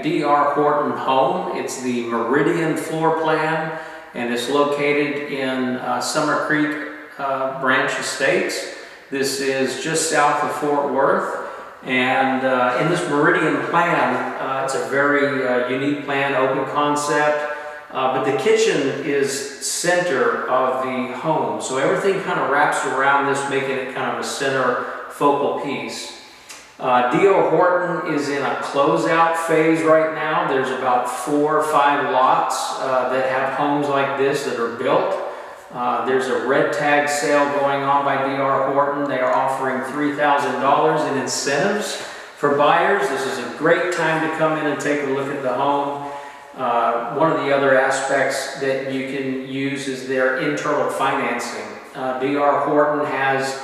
DR Horton home. It's the Meridian floor plan, and it's located in Summer Creek Branch Estates. This is just south of Fort Worth, and in this Meridian plan, it's a very unique plan, open concept, but the kitchen is center of the home, so everything kind of wraps around this, making it kind of a center focal piece. DR Horton is in a closeout phase right now. There's about 4 or 5 lots that have homes like this that are built. There's a red tag sale going on by DR Horton. They are offering $3,000 in incentives for buyers. This is a great time to come in and take a look at the home. One of the other aspects that you can use is their internal financing. DR Horton has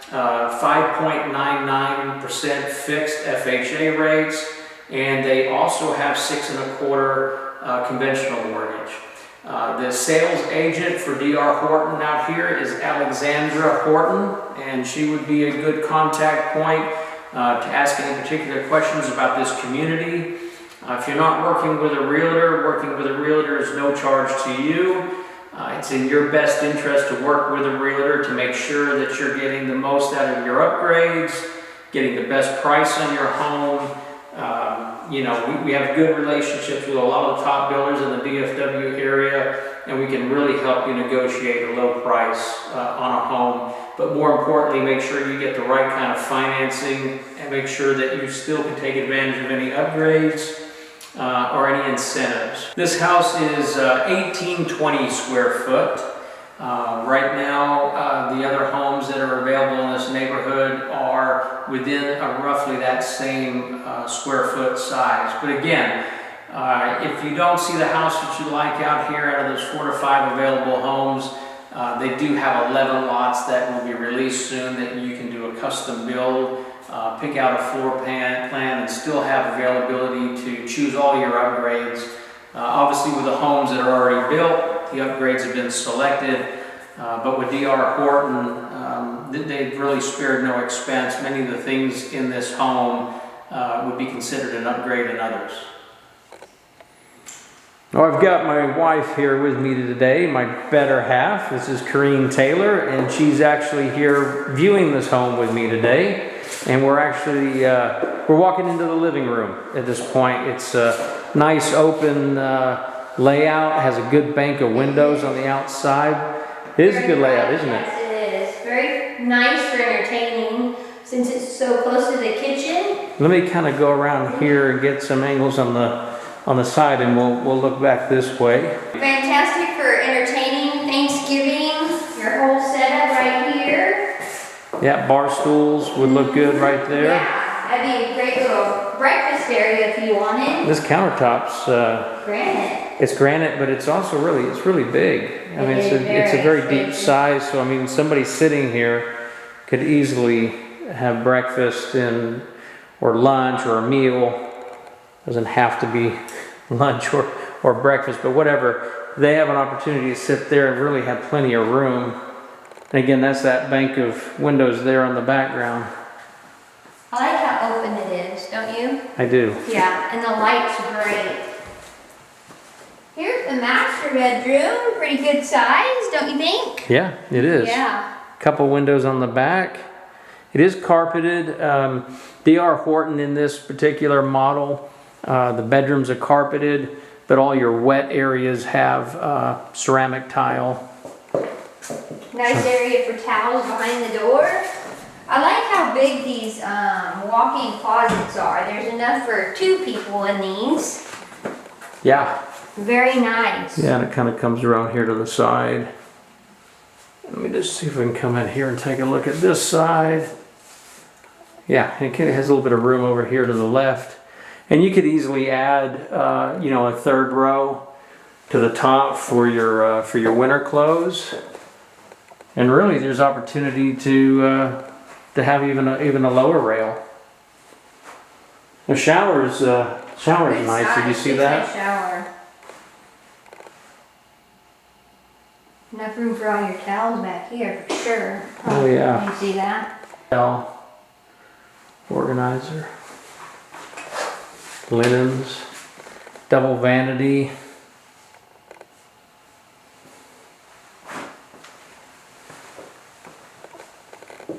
5.99% fixed FHA rates, and they also have 6 1/4 conventional mortgage. The sales agent for DR Horton out here is Alexandra Horton, and she would be a good contact point to ask any particular questions about this community. If you're not working with a realtor is no charge to you. It's in your best interest to work with a realtor to make sure that you're getting the most out of your upgrades, getting the best price on your home. You know, we have good relationships with a lot of the top builders in the DFW area, and we can really help you negotiate a low price on a home. But more importantly, make sure you get the right kind of financing and make sure that you still can take advantage of any upgrades or any incentives. This house is 1820 square foot. Right now, the other homes that are available in this neighborhood are within roughly that same square foot size. But again, if you don't see the house that you like out here, out of those 4 to 5 available homes, they do have 11 lots that will be released soon that you can do a custom build. Pick out a floor plan and still have availability to choose all your upgrades. Obviously with the homes that are already built, the upgrades have been selected, but with DR Horton, they've really spared no expense. Many of the things in this home would be considered an upgrade in others. Well, I've got my wife here with me today, my better half. This is Corrine Taylor, and she's actually here viewing this home with me today. And we're actually, we're walking into the living room at this point. It's a nice open layout, has a good bank of windows on the outside. It is a good layout, isn't it? Yes, it is. Very nice for entertaining since it's so close to the kitchen. Let me kind of go around here and get some angles on the side, and we'll look back this way. Fantastic for entertaining Thanksgiving. Your whole setup right here. Yeah, bar stools would look good right there. Yeah, that'd be a great little breakfast area if you wanted. This countertop's granite. It's granite, but it's also really big. I mean, it's a very deep size. So I mean, somebody sitting here could easily have breakfast or lunch or a meal. Doesn't have to be lunch or breakfast, but whatever. They have an opportunity to sit there and really have plenty of room. And again, that's that bank of windows there on the background. I like how open it is, don't you? I do. Yeah, and the light's great. Here's the master bedroom. Pretty good size, don't you think? Yeah, it is. Yeah. Couple windows on the back. It is carpeted. DR Horton in this particular model, the bedrooms are carpeted, but all your wet areas have ceramic tile. Nice area for towels behind the door. I like how big these walk-in closets are. There's enough for 2 people in these. Yeah. Very nice. Yeah, and it kind of comes around here to the side. Let me just see if we can come in here and take a look at this side. Yeah, it has a little bit of room over here to the left. And you could easily add, you know, a 3rd row to the top for your winter clothes. And really, there's opportunity to have even a lower rail. The shower's nice. Did you see that? Shower. Enough room for all your towels back here for sure. Oh yeah. You see that? Organizer. Linens. double vanity.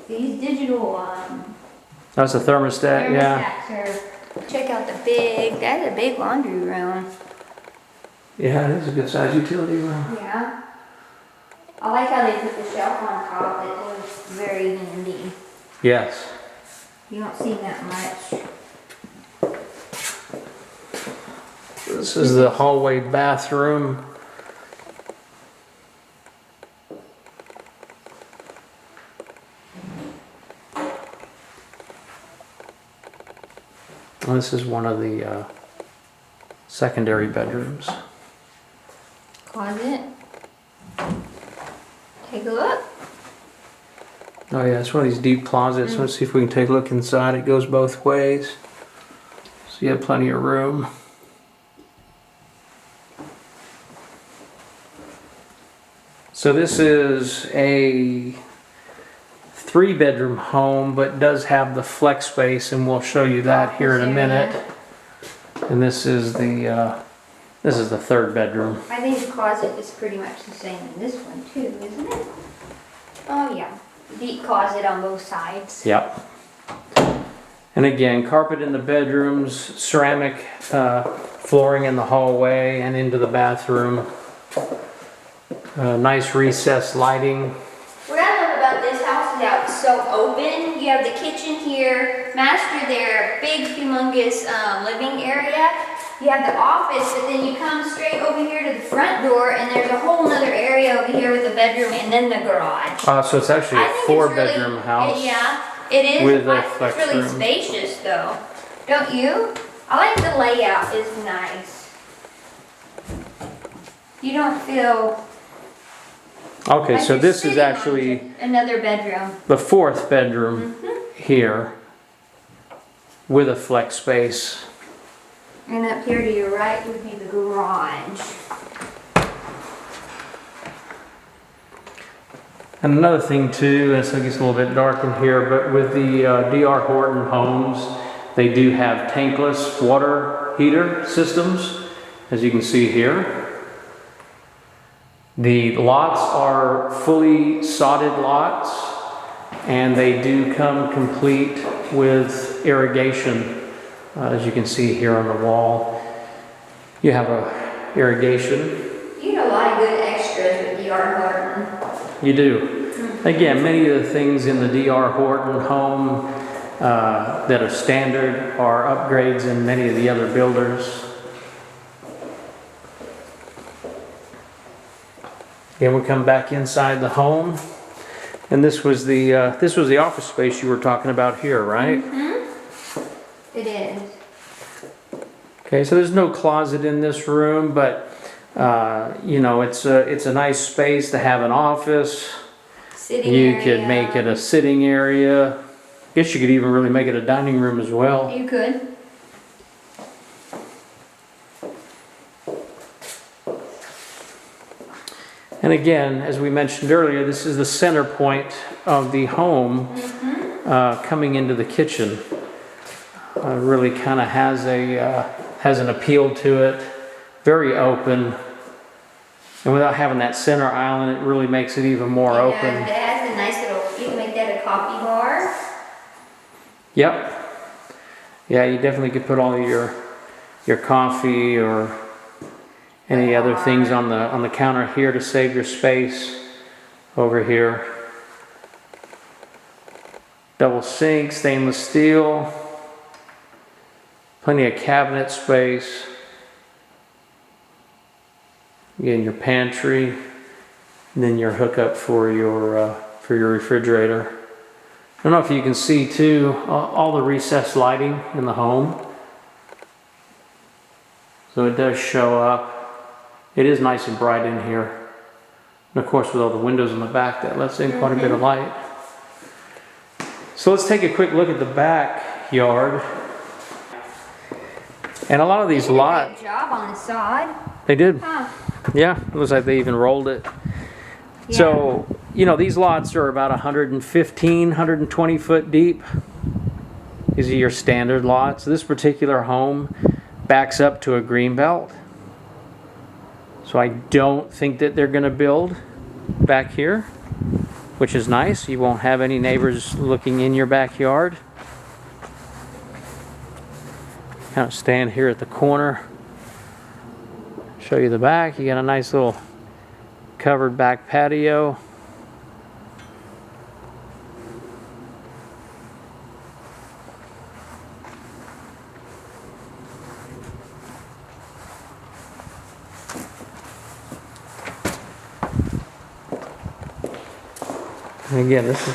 These digital That's a thermostat, yeah. thermostats are, check out that's a big laundry room. Yeah, it is a good sized utility room. Yeah. I like how they put the shelf on top. It looks very handy. Yes. You don't see that much. This is the hallway bathroom. And this is one of the secondary bedrooms. Closet. Take a look. Oh yeah, it's one of these deep closets. Let's see if we can take a look inside. It goes both ways. So you have plenty of room. So this is a 3-bedroom home, but does have the flex space, and we'll show you that here in a minute. And this is the 3rd bedroom. I think the closet is pretty much the same in this one too, isn't it? Oh yeah, deep closet on both sides. Yep. And again, carpet in the bedrooms, ceramic flooring in the hallway and into the bathroom. Nice recessed lighting. What I love about this house is how it's so open. You have the kitchen here, master there, big humongous living area. You have the office, but then you come straight over here to the front door and there's a whole nother area over here with the bedroom and then the garage. So it's actually a 4-bedroom house. Yeah, it is. With a I think flex it's really room. spacious though. Don't you? I like the layout, it's nice. You don't feel... Okay, like so you're this is sitting on actually another bedroom. the 4th bedroom here with a flex space. And up here to your right would be the garage. And another thing too, and so it gets a little bit dark in here, but with the DR Horton homes, they do have tankless water heater systems, as you can see here. The lots are fully sodded lots, and they do come complete with irrigation. As you can see here on the wall, you have a irrigation. You know a lot of good extras with DR Horton. You do. Again, many of the things in the DR Horton home that are standard are upgrades in many of the other builders. Again, we come back inside the home, and this was the office space you were talking about here, right? It is. Okay, so there's no closet in this room, but you know, it's a nice space to have an office. Sitting You area. could make it a sitting area. I guess you could even really make it a dining room as well. You could. And again, as we mentioned earlier, this is the center point of the home coming into the kitchen. Really kind of has an appeal to it. Very open. And without having that center island, it really makes it even more open. It has a nice little, you can make that a coffee bar. Yep. Yeah, you definitely could put all your coffee or any other things on the counter here to save your space over here. Double sink, stainless steel. Plenty of cabinet space. Again, your pantry, and then your hookup for your refrigerator. I don't know if you can see too all the recessed lighting in the home. So it does show up. It is nice and bright in here. And of course, with all the windows in the back, that lets in quite a bit of light. So let's take a quick look at the backyard. And a lot of these lots, Good job on the sod. they did. Huh. Yeah, it looks like they even rolled it. Yeah. So, you know, these lots are about 115, 120 foot deep. These are your standard lots. This particular home backs up to a green belt. So I don't think that they're going to build back here, which is nice. You won't have any neighbors looking in your backyard. Kind of stand here at the corner, show you the back. You got a nice little covered back patio. And again, this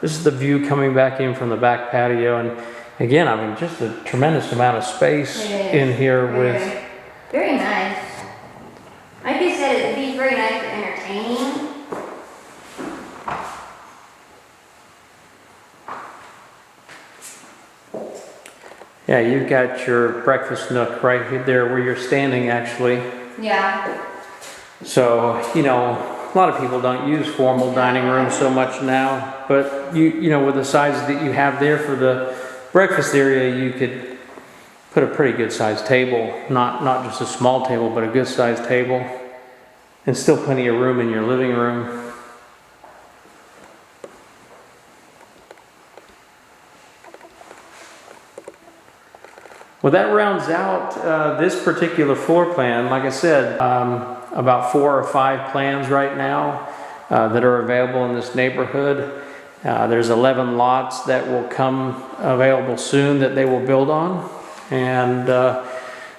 is the view coming back in from the back patio, and again, I mean, just a tremendous amount of space in here with. Very nice. Like I said, it'd be very nice for entertaining. Yeah, you've got your breakfast nook right there where you're standing, actually. Yeah. So, you know, a lot of people don't use formal dining rooms so much now, but you know, with the size that you have there for the breakfast area, you could put a pretty good sized table, not just a small table, but a good sized table, and still plenty of room in your living room. Well, that rounds out this particular floor plan. Like I said, about 4 or 5 plans right now that are available in this neighborhood. There's 11 lots that will come available soon that they will build on. And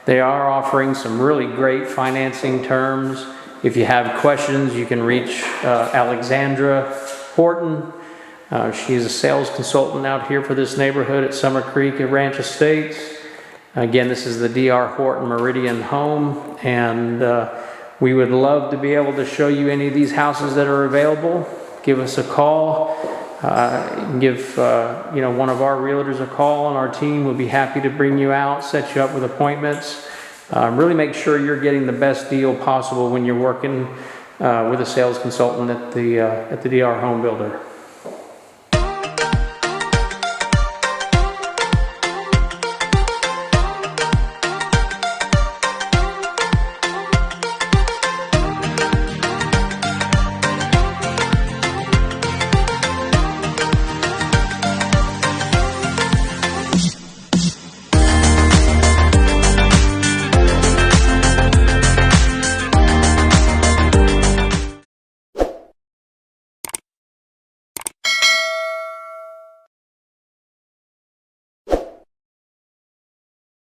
they are offering some really great financing terms. If you have questions, you can reach Alexandra Horton. She's a sales consultant out here for this neighborhood at Summer Creek at Ranch Estates. Again, this is the DR Horton Meridian home, and we would love to be able to show you any of these houses that are available. Give us a call. Give you know, one of our realtors a call, and our team will be happy to bring you out, set you up with appointments. Really make sure you're getting the best deal possible when you're working with a sales consultant at the DR Home Builder.